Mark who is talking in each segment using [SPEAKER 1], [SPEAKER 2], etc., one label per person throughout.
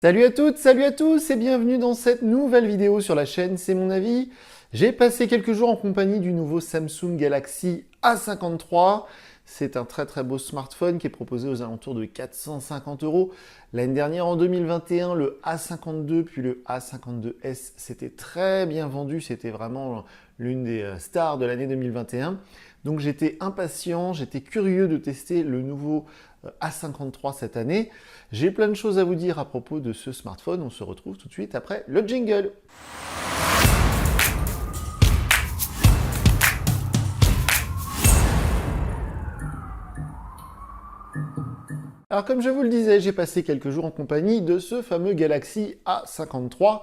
[SPEAKER 1] Salut à toutes, salut à tous et bienvenue dans cette nouvelle vidéo sur la chaîne C'est mon avis. J'ai passé quelques jours en compagnie du nouveau Samsung Galaxy A53. C'est un très beau smartphone qui est proposé aux alentours de 450 €. L'année dernière, en 2021, le A52 puis le A52s, c'était très bien vendu. C'était vraiment l'une des stars de l'année 2021. Donc j'étais impatient, j'étais curieux de tester le nouveau A53 cette année. J'ai plein de choses à vous dire à propos de ce smartphone. On se retrouve tout de suite après le jingle. Alors comme je vous le disais, j'ai passé quelques jours en compagnie de ce fameux Galaxy A53.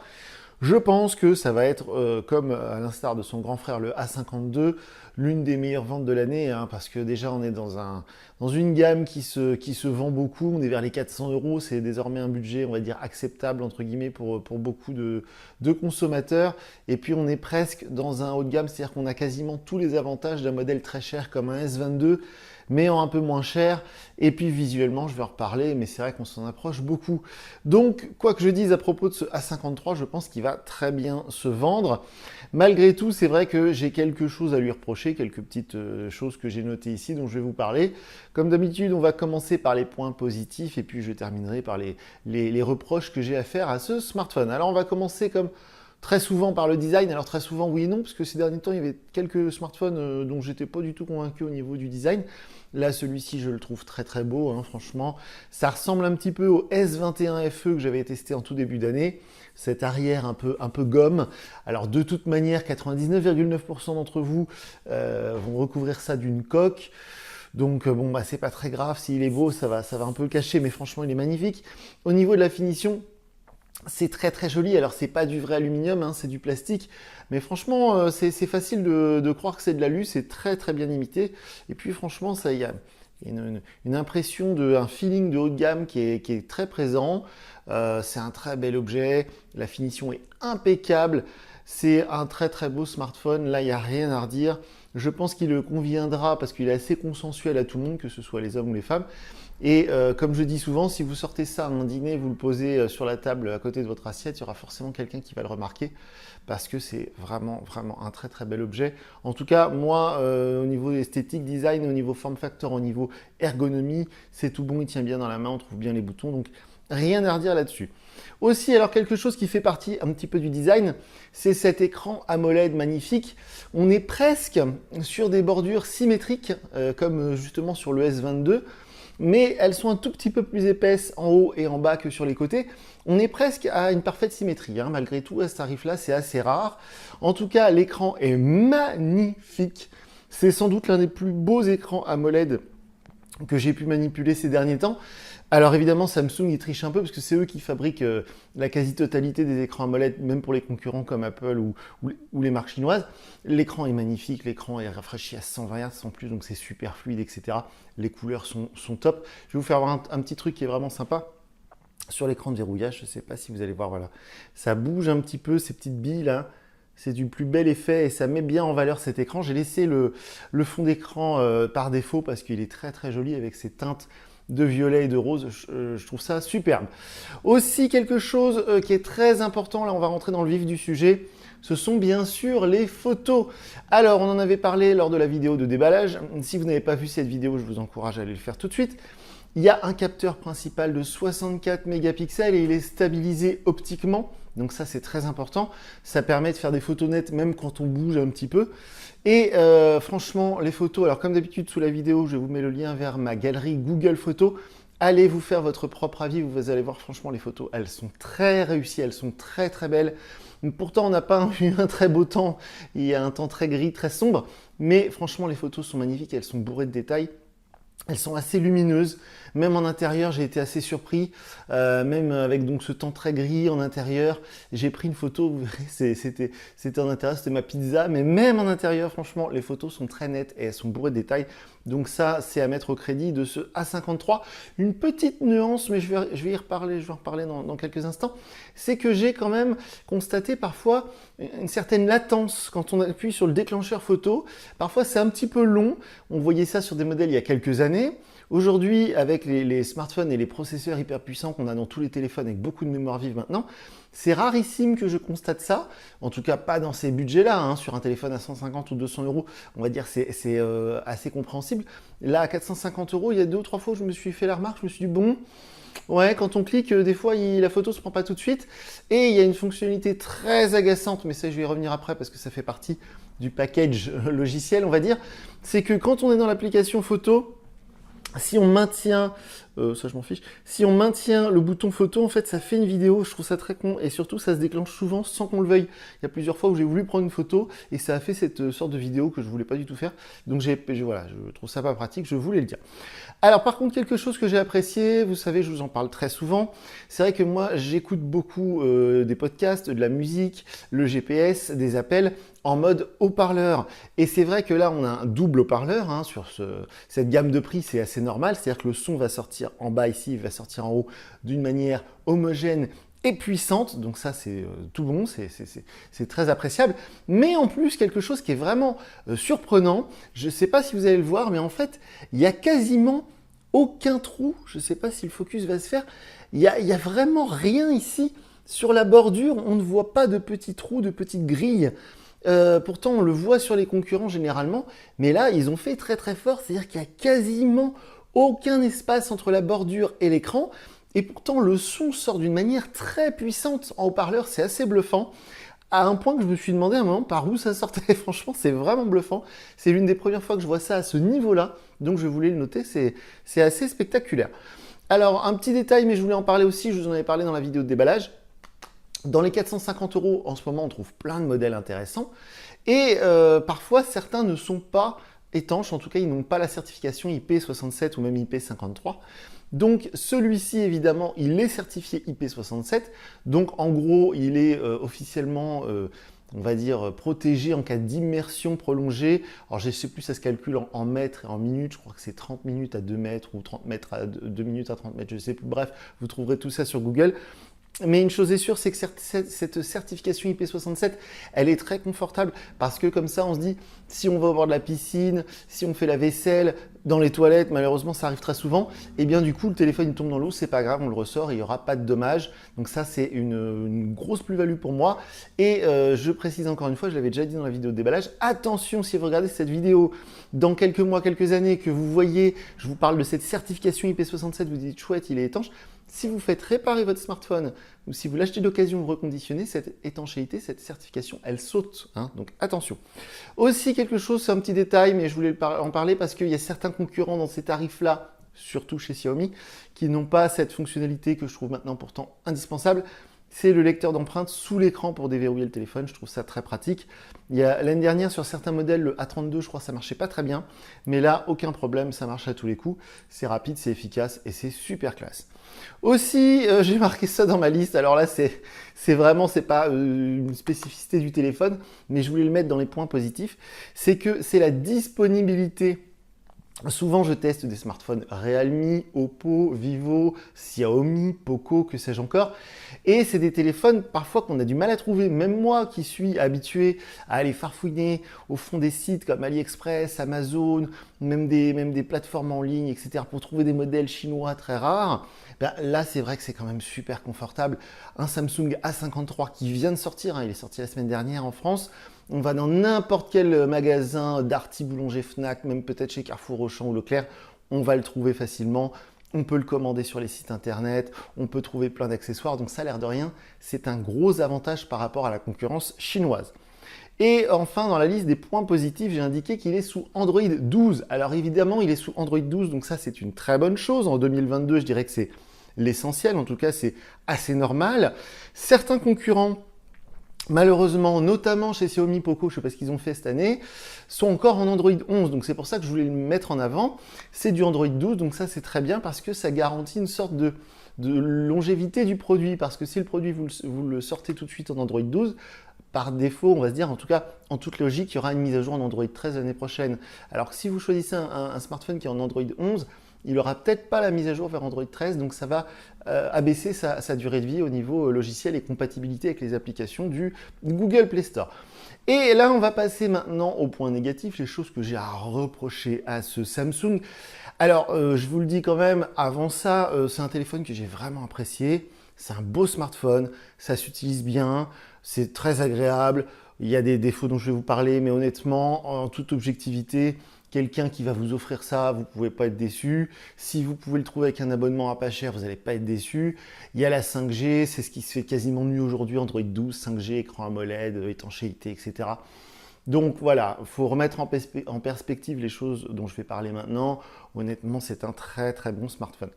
[SPEAKER 1] Je pense que ça va être, comme à l'instar de son grand frère le A52, l'une des meilleures ventes de l'année, hein, parce que déjà on est dans une gamme qui se vend beaucoup, on est vers les 400 €, c'est désormais un budget, on va dire, acceptable, entre guillemets, pour beaucoup de consommateurs, et puis on est presque dans un haut de gamme, c'est-à-dire qu'on a quasiment tous les avantages d'un modèle très cher comme un S22, mais en un peu moins cher, et puis visuellement, je vais en reparler, mais c'est vrai qu'on s'en approche beaucoup. Donc, quoi que je dise à propos de ce A53, je pense qu'il va très bien se vendre. Malgré tout, c'est vrai que j'ai quelque chose à lui reprocher, quelques petites choses que j'ai notées ici, dont je vais vous parler. Comme d'habitude, on va commencer par les points positifs, et puis je terminerai par les reproches que j'ai à faire à ce smartphone. Alors, on va commencer comme très souvent par le design. Alors très souvent oui et non, parce que ces derniers temps il y avait quelques smartphones dont j'étais pas du tout convaincu au niveau du design. Là celui-ci je le trouve très beau, hein, franchement. Ça ressemble un petit peu au S21 FE que j'avais testé en tout début d'année. Cet arrière un peu gomme. Alors de toute manière 99,9% d'entre vous vont recouvrir ça d'une coque. Donc bon bah c'est pas très grave, s'il est beau ça va un peu le cacher, mais franchement il est magnifique. Au niveau de la finition, c'est très joli. Alors c'est pas du vrai aluminium, hein, c'est du plastique, mais franchement c'est facile de croire que c'est de l'alu, c'est très bien imité. Et puis franchement ça y a une impression un feeling de haut de gamme qui est très présent. C'est un très bel objet, la finition est impeccable, c'est un très beau smartphone, là il n'y a rien à redire. Je pense qu'il conviendra parce qu'il est assez consensuel à tout le monde, que ce soit les hommes ou les femmes. Et comme je dis souvent, si vous sortez ça à un dîner, vous le posez sur la table à côté de votre assiette, il y aura forcément quelqu'un qui va le remarquer parce que c'est vraiment un très bel objet. En tout cas, moi, au niveau esthétique, design, au niveau form factor, au niveau ergonomie, c'est tout bon, il tient bien dans la main, on trouve bien les boutons, donc rien à redire là-dessus. Aussi, alors quelque chose qui fait partie un petit peu du design, c'est cet écran AMOLED magnifique. On est presque sur des bordures symétriques, comme justement sur le S22, mais elles sont un tout petit peu plus épaisses en haut et en bas que sur les côtés. On est presque à une parfaite symétrie, hein. Malgré tout, à ce tarif-là, c'est assez rare. En tout cas, l'écran est magnifique. C'est sans doute l'un des plus beaux écrans AMOLED que j'ai pu manipuler ces derniers temps. Alors évidemment, Samsung, ils trichent un peu parce que c'est eux qui fabriquent la quasi-totalité des écrans AMOLED, même pour les concurrents comme Apple ou les marques chinoises. L'écran est magnifique, l'écran est rafraîchi à 120 Hz en plus, donc c'est super fluide, etc. Les couleurs sont top. Je vais vous faire voir un petit truc qui est vraiment sympa. Sur l'écran de verrouillage, je ne sais pas si vous allez voir, voilà. Ça bouge un petit peu, ces petites billes là. C'est du plus bel effet et ça met bien en valeur cet écran. J'ai laissé le fond d'écran par défaut parce qu'il est très joli avec ses teintes de violet et de rose, je trouve ça superbe. Aussi quelque chose qui est très important, là on va rentrer dans le vif du sujet, ce sont bien sûr les photos. Alors on en avait parlé lors de la vidéo de déballage, si vous n'avez pas vu cette vidéo, je vous encourage à aller le faire tout de suite. Il y a un capteur principal de 64 mégapixels et il est stabilisé optiquement. Donc ça c'est très important, ça permet de faire des photos nettes même quand on bouge un petit peu. Et franchement les photos, alors comme d'habitude sous la vidéo je vous mets le lien vers ma galerie Google Photos. Allez vous faire votre propre avis, vous allez voir franchement les photos, elles sont très réussies, elles sont très belles. Pourtant on n'a pas eu un très beau temps, il y a un temps très gris, très sombre, mais franchement les photos sont magnifiques, elles sont bourrées de détails. Elles sont assez lumineuses, même en intérieur j'ai été assez surpris, même avec donc ce temps très gris en intérieur. J'ai pris une photo, vous verrez, c'était en intérieur, c'était ma pizza, mais même en intérieur franchement les photos sont très nettes et elles sont bourrées de détails. Donc ça c'est à mettre au crédit de ce A53. Une petite nuance, mais je vais y reparler, je vais en reparler dans quelques instants, c'est que j'ai quand même constaté parfois une certaine latence quand on appuie sur le déclencheur photo. Parfois c'est un petit peu long, on voyait ça sur des modèles il y a quelques années, Aujourd'hui, avec les smartphones et les processeurs hyper puissants qu'on a dans tous les téléphones avec beaucoup de mémoire vive maintenant, c'est rarissime que je constate ça, en tout cas pas dans ces budgets-là, hein. Sur un téléphone à 150 ou 200 euros, on va dire c'est assez compréhensible. Là, à 450 euros, il y a 2 ou 3 fois où je me suis fait la remarque, je me suis dit bon, ouais, quand on clique, des fois la photo se prend pas tout de suite, et il y a une fonctionnalité très agaçante, mais ça je vais y revenir après parce que ça fait partie du package logiciel, on va dire, c'est que quand on est dans l'application photo, si on maintient, ça je m'en fiche, si on maintient le bouton photo, en fait ça fait une vidéo, je trouve ça très con, et surtout ça se déclenche souvent sans qu'on le veuille. Il y a plusieurs fois où j'ai voulu prendre une photo, et ça a fait cette sorte de vidéo que je voulais pas du tout faire, donc voilà, je trouve ça pas pratique, je voulais le dire. Alors par contre, quelque chose que j'ai apprécié, vous savez, je vous en parle très souvent, c'est vrai que moi j'écoute beaucoup des podcasts, de la musique, le GPS, des appels en mode haut-parleur. Et c'est vrai que là on a un double haut-parleur, hein, sur cette gamme de prix, c'est assez normal, c'est-à-dire que le son va sortir en bas ici, il va sortir en haut d'une manière homogène et puissante, donc ça c'est tout bon, c'est très appréciable, mais en plus quelque chose qui est vraiment surprenant, je ne sais pas si vous allez le voir, mais en fait il y a quasiment aucun trou, je ne sais pas si le focus va se faire, il y a vraiment rien ici sur la bordure, on ne voit pas de petits trous, de petites grilles. Pourtant on le voit sur les concurrents généralement, mais là ils ont fait très très fort, c'est-à-dire qu'il n'y a quasiment aucun espace entre la bordure et l'écran, et pourtant le son sort d'une manière très puissante en haut-parleur, c'est assez bluffant, à un point que je me suis demandé à un moment par où ça sortait. Franchement c'est vraiment bluffant, c'est l'une des premières fois que je vois ça à ce niveau-là, donc je voulais le noter, c'est assez spectaculaire. Alors un petit détail, mais je voulais en parler aussi, je vous en avais parlé dans la vidéo de déballage. Dans les 450 euros, en ce moment, on trouve plein de modèles intéressants. Et parfois, certains ne sont pas étanches. En tout cas, ils n'ont pas la certification IP67 ou même IP53. Donc, celui-ci, évidemment, il est certifié IP67. Donc, en gros, il est officiellement, on va dire, protégé en cas d'immersion prolongée. Alors, je ne sais plus, ça se calcule en mètres et en minutes. Je crois que c'est 30 minutes à 2 mètres ou 30 mètres à 2 minutes à 30 mètres. Je ne sais plus. Bref, vous trouverez tout ça sur Google. Mais une chose est sûre, c'est que cette certification IP67, elle est très confortable parce que comme ça, on se dit, si on va au bord de la piscine, si on fait la vaisselle, dans les toilettes, malheureusement, ça arrive très souvent, et bien du coup, le téléphone il tombe dans l'eau, c'est pas grave, on le ressort et il n'y aura pas de dommages. Donc ça, c'est une grosse plus-value pour moi. Et je précise encore une fois, je l'avais déjà dit dans la vidéo de déballage, attention, si vous regardez cette vidéo dans quelques mois, quelques années, que vous voyez, je vous parle de cette certification IP67, vous dites, chouette, il est étanche. Si vous faites réparer votre smartphone ou si vous l'achetez d'occasion ou reconditionnez, cette étanchéité, cette certification, elle saute. Hein, donc attention. Aussi quelque chose, c'est un petit détail, mais je voulais en parler parce qu'il y a certains concurrents dans ces tarifs-là, surtout chez Xiaomi, qui n'ont pas cette fonctionnalité que je trouve maintenant pourtant indispensable. C'est le lecteur d'empreintes sous l'écran pour déverrouiller le téléphone. Je trouve ça très pratique. L'année dernière, sur certains modèles, le A32, je crois, ça marchait pas très bien. Mais là, aucun problème, ça marche à tous les coups. C'est rapide, c'est efficace et c'est super classe. Aussi, j'ai marqué ça dans ma liste. Alors là, c'est pas une spécificité du téléphone, mais je voulais le mettre dans les points positifs. C'est que c'est la disponibilité. Souvent, je teste des smartphones Realme, Oppo, Vivo, Xiaomi, Poco, que sais-je encore. Et c'est des téléphones parfois qu'on a du mal à trouver. Même moi qui suis habitué à aller farfouiner au fond des sites comme AliExpress, Amazon, même des plateformes en ligne, etc. pour trouver des modèles chinois très rares. Ben là, c'est vrai que c'est quand même super confortable. Un Samsung A53 qui vient de sortir, hein, il est sorti la semaine dernière en France. On va dans n'importe quel magasin, Darty, Boulanger, Fnac, même peut-être chez Carrefour, Auchan ou Leclerc, on va le trouver facilement. On peut le commander sur les sites internet, on peut trouver plein d'accessoires. Donc ça, l'air de rien, c'est un gros avantage par rapport à la concurrence chinoise. Et enfin, dans la liste des points positifs, j'ai indiqué qu'il est sous Android 12. Alors évidemment, il est sous Android 12, donc ça, c'est une très bonne chose. En 2022, je dirais que c'est l'essentiel. En tout cas, c'est assez normal. Certains concurrents, malheureusement, notamment chez Xiaomi, Poco, je ne sais pas ce qu'ils ont fait cette année, sont encore en Android 11. Donc c'est pour ça que je voulais le mettre en avant. C'est du Android 12, donc ça c'est très bien parce que ça garantit une sorte de longévité du produit. Parce que si le produit, vous le sortez tout de suite en Android 12, par défaut, on va se dire, en tout cas, en toute logique, il y aura une mise à jour en Android 13 l'année prochaine. Alors que si vous choisissez un smartphone qui est en Android 11, il n'aura peut-être pas la mise à jour vers Android 13, donc ça va abaisser sa durée de vie au niveau logiciel et compatibilité avec les applications du Google Play Store. Et là, on va passer maintenant au point négatif, les choses que j'ai à reprocher à ce Samsung. Alors, je vous le dis quand même, avant ça, c'est un téléphone que j'ai vraiment apprécié. C'est un beau smartphone, ça s'utilise bien, c'est très agréable. Il y a des défauts dont je vais vous parler, mais honnêtement, en toute objectivité, quelqu'un qui va vous offrir ça, vous ne pouvez pas être déçu. Si vous pouvez le trouver avec un abonnement à pas cher, vous n'allez pas être déçu. Il y a la 5G, c'est ce qui se fait quasiment mieux aujourd'hui, Android 12, 5G, écran AMOLED, étanchéité, etc. Donc voilà, il faut remettre en perspective les choses dont je vais parler maintenant. Honnêtement, c'est un très très bon smartphone.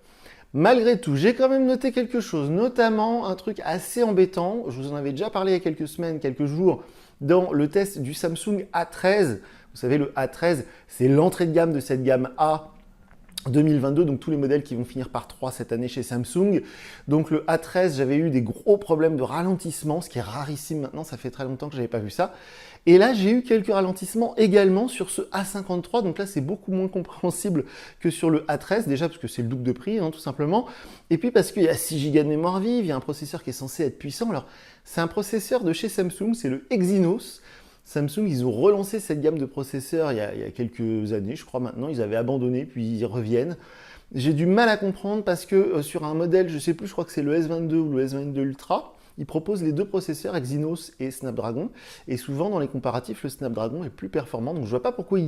[SPEAKER 1] Malgré tout, j'ai quand même noté quelque chose, notamment un truc assez embêtant. Je vous en avais déjà parlé il y a quelques semaines, quelques jours, dans le test du Samsung A13. Vous savez, le A13, c'est l'entrée de gamme de cette gamme A 2022, donc tous les modèles qui vont finir par 3 cette année chez Samsung. Donc le A13, j'avais eu des gros problèmes de ralentissement, ce qui est rarissime maintenant, ça fait très longtemps que je n'avais pas vu ça. Et là, j'ai eu quelques ralentissements également sur ce A53, donc là, c'est beaucoup moins compréhensible que sur le A13, déjà parce que c'est le double de prix, tout simplement. Et puis parce qu'il y a 6 Go de mémoire vive, il y a un processeur qui est censé être puissant. Alors, c'est un processeur de chez Samsung, c'est le Exynos. Samsung, ils ont relancé cette gamme de processeurs il y a quelques années, je crois maintenant, ils avaient abandonné, puis ils reviennent. J'ai du mal à comprendre parce que sur un modèle, je ne sais plus, je crois que c'est le S22 ou le S22 Ultra, ils proposent les deux processeurs Exynos et Snapdragon, et souvent dans les comparatifs, le Snapdragon est plus performant, donc je ne vois pas pourquoi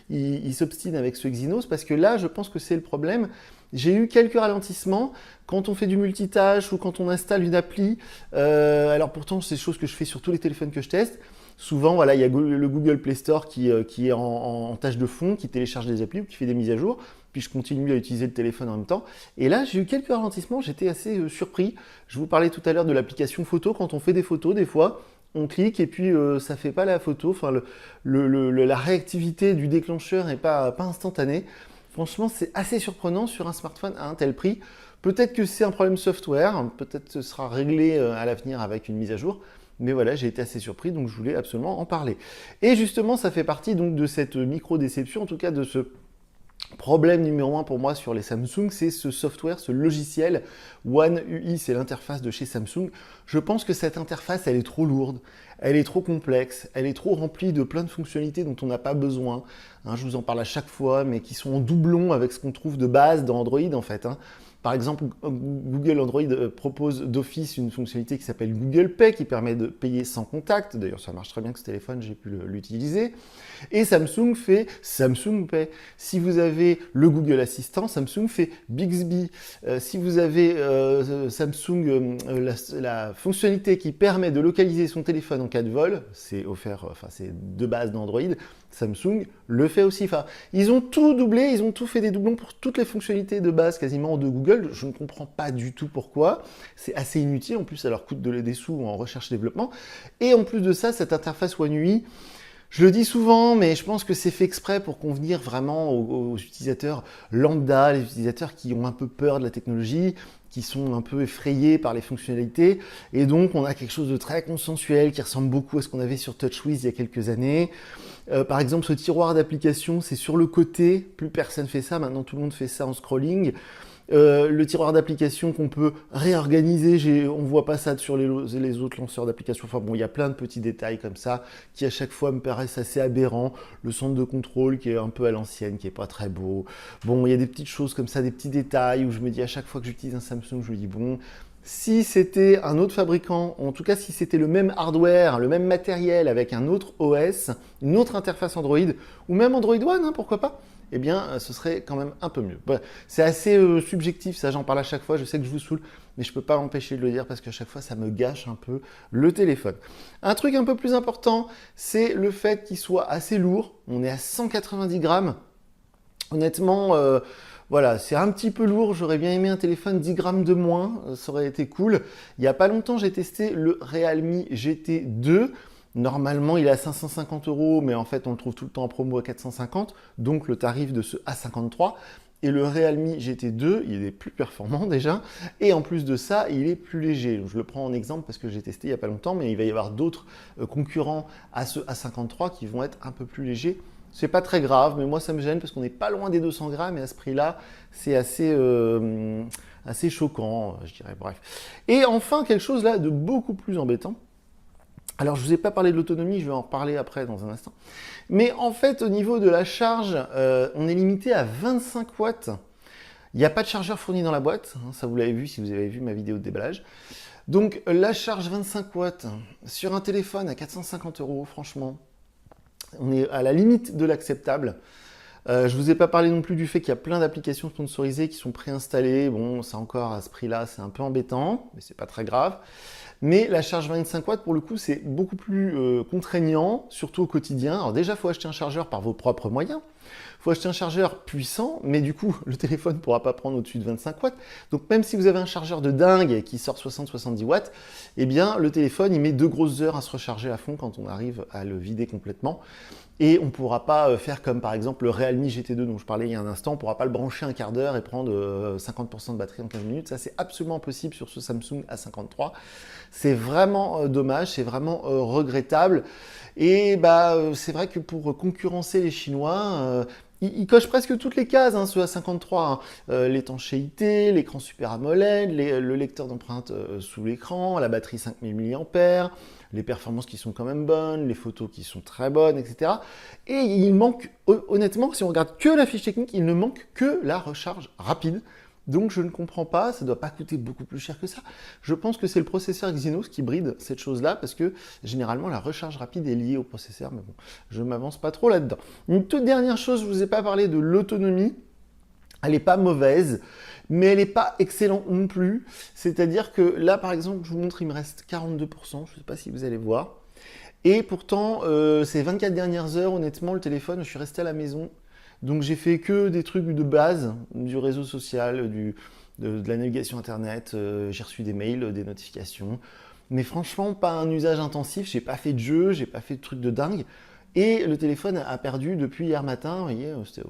[SPEAKER 1] ils s'obstinent avec ce Exynos, parce que là, je pense que c'est le problème. J'ai eu quelques ralentissements quand on fait du multitâche ou quand on installe une appli. Alors pourtant, c'est des choses que je fais sur tous les téléphones que je teste. Souvent, voilà, il y a le Google Play Store qui est en tâche de fond, qui télécharge des applis ou qui fait des mises à jour. Puis je continue à utiliser le téléphone en même temps. Et là, j'ai eu quelques ralentissements, j'étais assez surpris. Je vous parlais tout à l'heure de l'application photo. Quand on fait des photos, des fois, on clique et puis ça ne fait pas la photo. Enfin, la réactivité du déclencheur n'est pas instantanée. Franchement, c'est assez surprenant sur un smartphone à un tel prix. Peut-être que c'est un problème software, peut-être que ce sera réglé à l'avenir avec une mise à jour. Mais voilà, j'ai été assez surpris, donc je voulais absolument en parler. Et justement, ça fait partie donc de cette micro-déception, en tout cas de ce problème numéro 1 pour moi sur les Samsung, c'est ce software, ce logiciel One UI, c'est l'interface de chez Samsung. Je pense que cette interface, elle est trop lourde, elle est trop complexe, elle est trop remplie de plein de fonctionnalités dont on n'a pas besoin. Je vous en parle à chaque fois, mais qui sont en doublon avec ce qu'on trouve de base dans Android en fait. Par exemple, Google Android propose d'office une fonctionnalité qui s'appelle Google Pay, qui permet de payer sans contact. D'ailleurs, ça marche très bien avec ce téléphone, j'ai pu l'utiliser. Et Samsung fait Samsung Pay. Si vous avez le Google Assistant, Samsung fait Bixby. Si vous avez Samsung, la fonctionnalité qui permet de localiser son téléphone en cas de vol, c'est offert, c'est de base d'Android, Samsung le fait aussi. Enfin, ils ont tout doublé, ils ont tout fait des doublons pour toutes les fonctionnalités de base quasiment de Google. Je ne comprends pas du tout pourquoi. C'est assez inutile. En plus, ça leur coûte des sous en recherche et développement. Et en plus de ça, cette interface One UI, je le dis souvent, mais je pense que c'est fait exprès pour convenir vraiment aux utilisateurs lambda, les utilisateurs qui ont un peu peur de la technologie, qui sont un peu effrayés par les fonctionnalités. Et donc, on a quelque chose de très consensuel qui ressemble beaucoup à ce qu'on avait sur TouchWiz il y a quelques années. Par exemple, ce tiroir d'application, c'est sur le côté. Plus personne fait ça. Maintenant, tout le monde fait ça en scrolling. Le tiroir d'application qu'on peut réorganiser, on ne voit pas ça sur les autres lanceurs d'applications. Enfin bon, il y a plein de petits détails comme ça qui à chaque fois me paraissent assez aberrants. Le centre de contrôle qui est un peu à l'ancienne, qui n'est pas très beau. Bon, il y a des petites choses comme ça, des petits détails où je me dis à chaque fois que j'utilise un Samsung, je me dis bon, si c'était un autre fabricant, en tout cas si c'était le même hardware, le même matériel avec un autre OS, une autre interface Android, ou même Android One, pourquoi pas, eh bien, ce serait quand même un peu mieux. Voilà. C'est assez subjectif, ça, j'en parle à chaque fois, je sais que je vous saoule, mais je ne peux pas m'empêcher de le dire parce qu'à chaque fois, ça me gâche un peu le téléphone. Un truc un peu plus important, c'est le fait qu'il soit assez lourd. On est à 190 grammes. Honnêtement, voilà, c'est un petit peu lourd. J'aurais bien aimé un téléphone 10 grammes de moins, ça aurait été cool. Il n'y a pas longtemps, j'ai testé le Realme GT2. Normalement, il est à 550 €, mais en fait, on le trouve tout le temps en promo à 450, donc le tarif de ce A53. Et le Realme GT2, il est plus performant déjà, et en plus de ça, il est plus léger. Je le prends en exemple parce que j'ai testé il n'y a pas longtemps, mais il va y avoir d'autres concurrents à ce A53 qui vont être un peu plus légers C'est pas très grave, mais moi ça me gêne parce qu'on n'est pas loin des 200 grammes et à ce prix-là, c'est assez choquant, je dirais. Bref. Et enfin, quelque chose là de beaucoup plus embêtant. Alors, je ne vous ai pas parlé de l'autonomie, je vais en reparler après dans un instant. Mais en fait, au niveau de la charge, on est limité à 25 watts. Il n'y a pas de chargeur fourni dans la boîte, hein, ça vous l'avez vu si vous avez vu ma vidéo de déballage. Donc, la charge 25 watts sur un téléphone à 450 €, franchement, on est à la limite de l'acceptable. Je ne vous ai pas parlé non plus du fait qu'il y a plein d'applications sponsorisées qui sont préinstallées. Bon, ça encore, à ce prix-là, c'est un peu embêtant, mais c'est pas très grave. Mais la charge 25 watts, pour le coup, c'est beaucoup plus contraignant, surtout au quotidien. Alors déjà, il faut acheter un chargeur par vos propres moyens. Il faut acheter un chargeur puissant, mais du coup, le téléphone ne pourra pas prendre au-dessus de 25 watts. Donc même si vous avez un chargeur de dingue qui sort 60-70 watts, eh bien, le téléphone, il met 2 grosses heures à se recharger à fond quand on arrive à le vider complètement. Et on ne pourra pas faire comme par exemple le Realme GT2 dont je parlais il y a un instant, on ne pourra pas le brancher un quart d'heure et prendre 50% de batterie en 15 minutes. Ça, c'est absolument impossible sur ce Samsung A53. C'est vraiment dommage, c'est vraiment regrettable. Et c'est vrai que pour concurrencer les Chinois, il coche presque toutes les cases, hein, ce A53. L'étanchéité, l'écran Super AMOLED, le lecteur d'empreintes sous l'écran, la batterie 5000 mAh, les performances qui sont quand même bonnes, les photos qui sont très bonnes, etc. Et il manque, honnêtement, si on regarde que la fiche technique, il ne manque que la recharge rapide. Donc je ne comprends pas, ça ne doit pas coûter beaucoup plus cher que ça. Je pense que c'est le processeur Exynos qui bride cette chose-là, parce que généralement la recharge rapide est liée au processeur, mais bon, je ne m'avance pas trop là-dedans. Une toute dernière chose, je ne vous ai pas parlé de l'autonomie. Elle n'est pas mauvaise, mais elle n'est pas excellente non plus. C'est-à-dire que là, par exemple, je vous montre, il me reste 42%, je ne sais pas si vous allez voir. Et pourtant, ces 24 dernières heures, honnêtement, le téléphone, je suis resté à la maison. Donc j'ai fait que des trucs de base, du réseau social, de la navigation internet, j'ai reçu des mails, des notifications. Mais franchement, pas un usage intensif, j'ai pas fait de jeu, j'ai pas fait de trucs de dingue. Et le téléphone a perdu depuis hier matin, vous voyez, c'était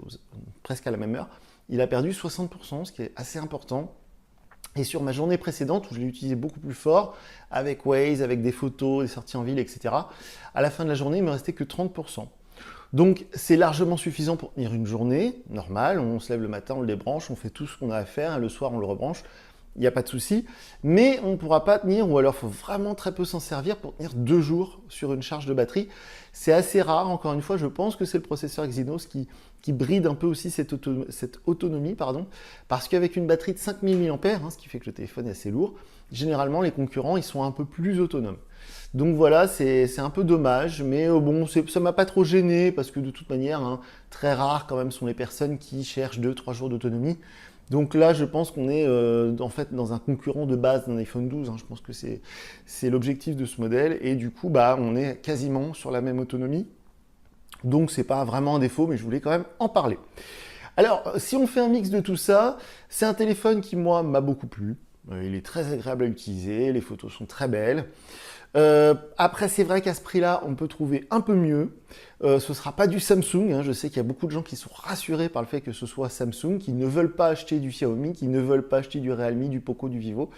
[SPEAKER 1] presque à la même heure, il a perdu 60%, ce qui est assez important. Et sur ma journée précédente, où je l'ai utilisé beaucoup plus fort, avec Waze, avec des photos, des sorties en ville, etc., à la fin de la journée, il ne me restait que 30%. Donc c'est largement suffisant pour tenir une journée normale, on se lève le matin, on le débranche, on fait tout ce qu'on a à faire, le soir on le rebranche, il n'y a pas de souci, mais on ne pourra pas tenir, ou alors il faut vraiment très peu s'en servir pour tenir 2 jours sur une charge de batterie. C'est assez rare, encore une fois, je pense que c'est le processeur Exynos qui bride un peu aussi cette autonomie, parce qu'avec une batterie de 5000 mAh, ce qui fait que le téléphone est assez lourd, généralement les concurrents ils sont un peu plus autonomes. Donc voilà, c'est un peu dommage, mais bon, ça ne m'a pas trop gêné, parce que de toute manière, hein, très rares quand même sont les personnes qui cherchent 2-3 jours d'autonomie. Donc là, je pense qu'on est en fait dans un concurrent de base d'un iPhone 12, hein, je pense que c'est l'objectif de ce modèle, et du coup, on est quasiment sur la même autonomie. Donc c'est pas vraiment un défaut, mais je voulais quand même en parler. Alors, si on fait un mix de tout ça, c'est un téléphone qui, moi, m'a beaucoup plu. Il est très agréable à utiliser, les photos sont très belles. Après, c'est vrai qu'à ce prix-là, on peut trouver un peu mieux. Ce ne sera pas du Samsung, hein. Je sais qu'il y a beaucoup de gens qui sont rassurés par le fait que ce soit Samsung, qui ne veulent pas acheter du Xiaomi, qui ne veulent pas acheter du Realme, du Poco, du Vivo.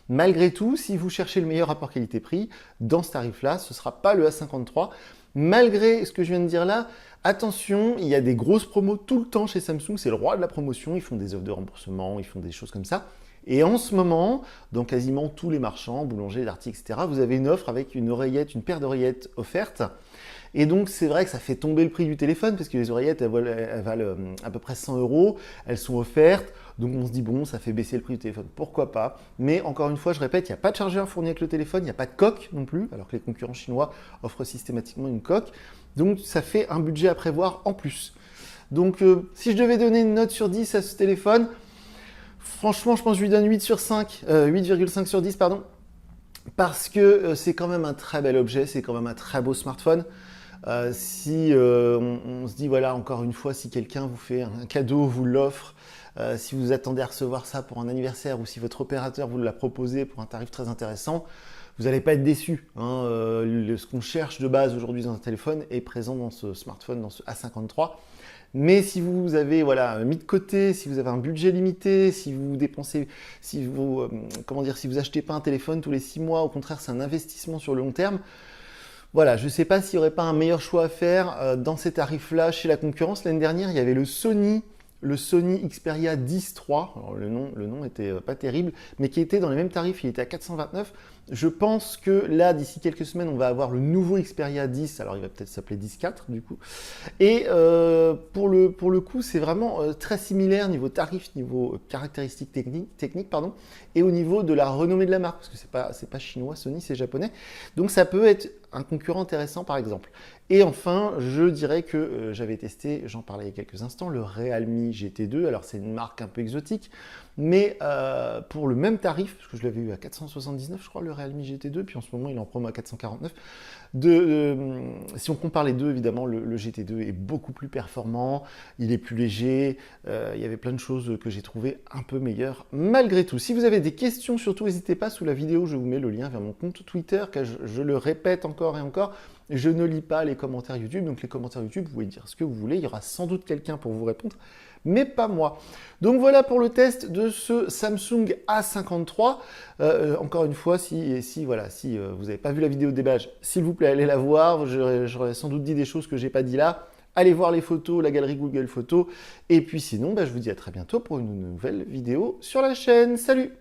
[SPEAKER 1] Malgré tout, si vous cherchez le meilleur rapport qualité-prix, dans ce tarif-là, ce ne sera pas le A53. Malgré ce que je viens de dire là, attention, il y a des grosses promos tout le temps chez Samsung, c'est le roi de la promotion, ils font des offres de remboursement, ils font des choses comme ça. Et en ce moment, dans quasiment tous les marchands, boulangers, darty, etc., vous avez une offre avec une paire d'oreillettes offertes. Et donc, c'est vrai que ça fait tomber le prix du téléphone, parce que les oreillettes, elles valent à peu près 100 €, elles sont offertes. Donc, on se dit, bon, ça fait baisser le prix du téléphone, pourquoi pas. Mais encore une fois, je répète, il n'y a pas de chargeur fourni avec le téléphone, il n'y a pas de coque non plus, alors que les concurrents chinois offrent systématiquement une coque. Donc, ça fait un budget à prévoir en plus. Donc, si je devais donner une note sur 10 à ce téléphone, franchement, je pense que je lui donne 8,5 sur 10, pardon, parce que c'est quand même un très bel objet, c'est quand même un très beau smartphone. Si on se dit, voilà, encore une fois, si quelqu'un vous fait un cadeau, vous l'offre, si vous attendez à recevoir ça pour un anniversaire ou si votre opérateur vous l'a proposé pour un tarif très intéressant, vous n'allez pas être déçu. Hein. Ce qu'on cherche de base aujourd'hui dans un téléphone est présent dans ce smartphone, dans ce A53. Mais si vous avez mis de côté, si vous avez un budget limité, si vous dépensez, si vous achetez pas un téléphone tous les 6 mois, au contraire c'est un investissement sur le long terme, Voilà, je ne sais pas s'il n'y aurait pas un meilleur choix à faire dans ces tarifs-là chez la concurrence. L'année dernière, il y avait le Sony Xperia 10 III. Alors, le nom était pas terrible, mais qui était dans les mêmes tarifs, il était à 429. Je pense que là, d'ici quelques semaines, on va avoir le nouveau Xperia 10. Alors, il va peut-être s'appeler 10.4 du coup. Et pour le coup, c'est vraiment très similaire niveau tarif, niveau caractéristiques techniques, pardon, et au niveau de la renommée de la marque, parce que c'est pas chinois, Sony, c'est japonais. Donc ça peut être un concurrent intéressant par exemple. Et enfin, je dirais que j'avais testé, j'en parlais il y a quelques instants, le Realme GT2. Alors c'est une marque un peu exotique, mais pour le même tarif, parce que je l'avais eu à 479, je crois, le Realme GT2, puis en ce moment il est en promo à 449. Si on compare les deux, évidemment, le GT2 est beaucoup plus performant, il est plus léger, il y avait plein de choses que j'ai trouvé un peu meilleures malgré tout. Si vous avez des questions, surtout n'hésitez pas, sous la vidéo, je vous mets le lien vers mon compte Twitter, car je le répète encore et encore, je ne lis pas les commentaires YouTube, donc les commentaires YouTube, vous pouvez dire ce que vous voulez, il y aura sans doute quelqu'un pour vous répondre, mais pas moi. Donc voilà pour le test de ce Samsung A53. Encore une fois, si vous n'avez pas vu la vidéo de déballage, s'il vous plaît, allez la voir. J'aurais sans doute dit des choses que j'ai pas dit là. Allez voir les photos, la galerie Google Photos. Et puis sinon, je vous dis à très bientôt pour une nouvelle vidéo sur la chaîne. Salut!